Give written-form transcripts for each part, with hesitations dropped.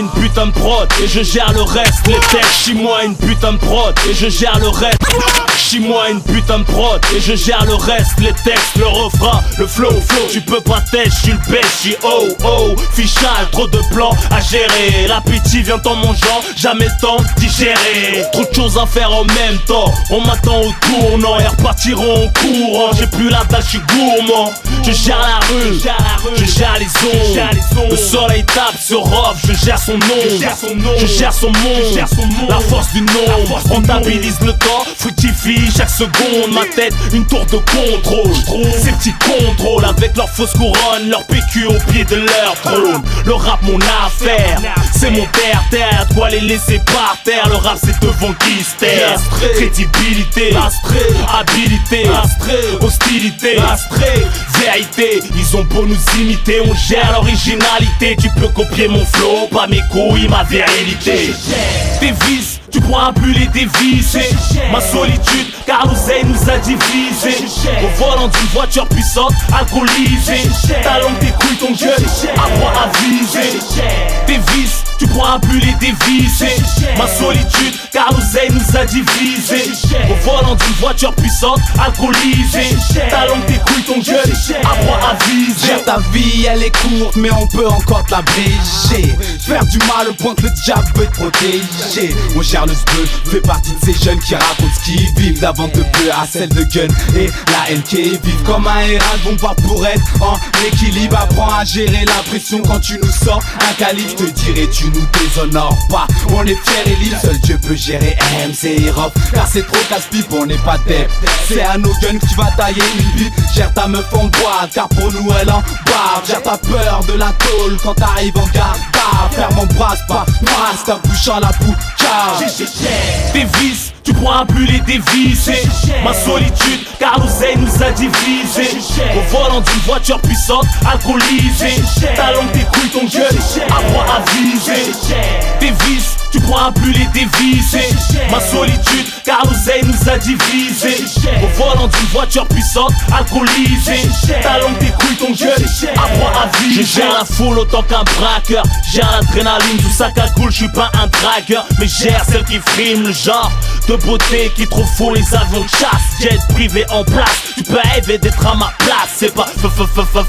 une putain de prod et je gère le reste. Les textes, chie-moi une putain de prod et je gère le reste. Chie-moi une putain de prod et je gère le reste. Les textes, le refrain, le flow. Tu peux pas têche, j'suis le pêche, oh oh. Fichage, trop de plans à gérer. L'appétit vient en mangeant, jamais le temps de digérer. Trop de choses à faire en même temps. On m'attend au tournant et repartiront en courant. J'ai plus la dalle, j'suis gourmand. Je gère la rue, je gère les ondes. Le soleil tape sur off, je gère son nom. Je gère son monde, la force du nom. Rentabilise le temps, fructifie chaque seconde. Ma tête, une tour de contrôle. Ces petits contrôles avec leur fausse couronne, leur PQ au pied de leur trône. Le rap mon affaire, c'est mon terre-terre. Quoi les laisser par terre, le rap c'est devant qui se terre. Crédibilité, habilité, hostilité, vérité. Ils ont beau nous imiter, on gère l'originalité. Tu peux copier mon flow, pas mes couilles, ma virilité. Tes vices, tu pourras plus les dévisser. Ma solitude, car l'oseille nous a divisés. Au volant d'une voiture puissante, alcoolisée. Ta langue, tes couilles, ton gueule, apprends à viser. Tes vices, tu pourras plus les dévisser. Ma solitude, car l'oseille nous a divisés. Au volant d'une voiture puissante, alcoolisée. Ta langue, tes couilles, ton gueule, apprends à viser. Gère ta vie, elle est courte, mais on peut encore te l'abréger. Faire du mal au point que le diable peut te protéger. On gère le sbeu, fait partie de ces jeunes qui racontent ce qu'ils vivent. La vente de peu à celle de gun et la haine qui vive comme un héral. Bon pas pour être en équilibre. Apprends à gérer la pression quand tu nous sors un calibre. Je te dirais tu nous déshonores pas. On est fiers et libres, seul Dieu peut gérer MC et Rob. Car c'est trop casse-pipe, on n'est pas dev. C'est à nos guns que tu vas tailler une bite. Gère ta meuf en boîte, car pour nous elle en barbe. Gère ta peur de la tôle quand t'arrives en garde. Ferme mon bras, pas masse, ta bouche en la poucave. Tes vices, tu pourras plus les dévisser. Ma solitude, car l'oseille nous a divisés. Au volant d'une voiture puissante, alcoolisée. Ta langue, tes couilles, ton gueule, apprends à viser. Tes vices, tu pourras plus les dévisser. Ma solitude, car l'oseille nous a divisés. Au volant d'une voiture puissante, alcoolisée. Ta langue, tes couilles, ton gueule, apprends à viser. Je gère la foule autant qu'un braqueur. Gère l'adrénaline, tout ça cagoule, je suis pas un dragueur. Mais gère celle qui frime le genre de beauté qui trop fou les avions de chasse. Jet privé en place, tu peux rêver d'être à ma place. C'est pas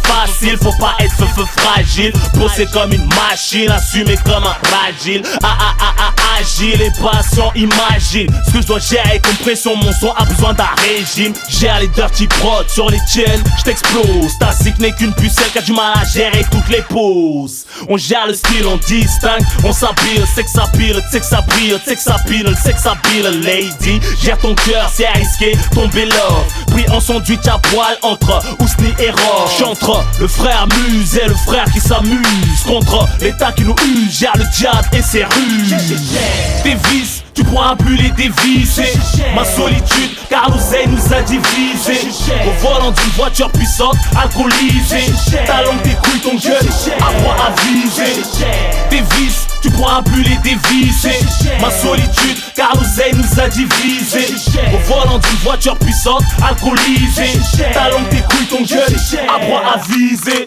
facile, faut pas être fragile. Bosser comme une machine, assumer comme un fragile. Agile et patient, imagine ce que je dois gérer comme pression. Mon son a besoin d'un régime. Gère les dirty prod sur les tiennes, j't'explose. Ta cycle n'est qu'une pucelle qui a du mal à gérer toutes les poses. On gère le style, on distingue, on s'habille, c'est que ça pile, c'est que ça brille, c'est que ça pile, c'est que ça pile. Lady, gère ton cœur, c'est risqué, tomber love. Pris en sandwich à poil entre Ousni et Roche. J'entre le frère muse et le frère qui s'amuse contre l'état qui nous use. Gère le diable et ses ruses. Tes vices, tu pourras plus les dévisser. Ma solitude, car l'oseille nous a divisés. Au volant d'une voiture puissante, alcoolisée. Ta langue, tes couilles, ton gueule, apprends à viser. Tes vices, tu pourras plus les dévisser. Ma solitude, car l'oseille nous a divisés. Au volant d'une voiture puissante, alcoolisée. Ta langue, tes couilles, ton gueule, apprends à viser.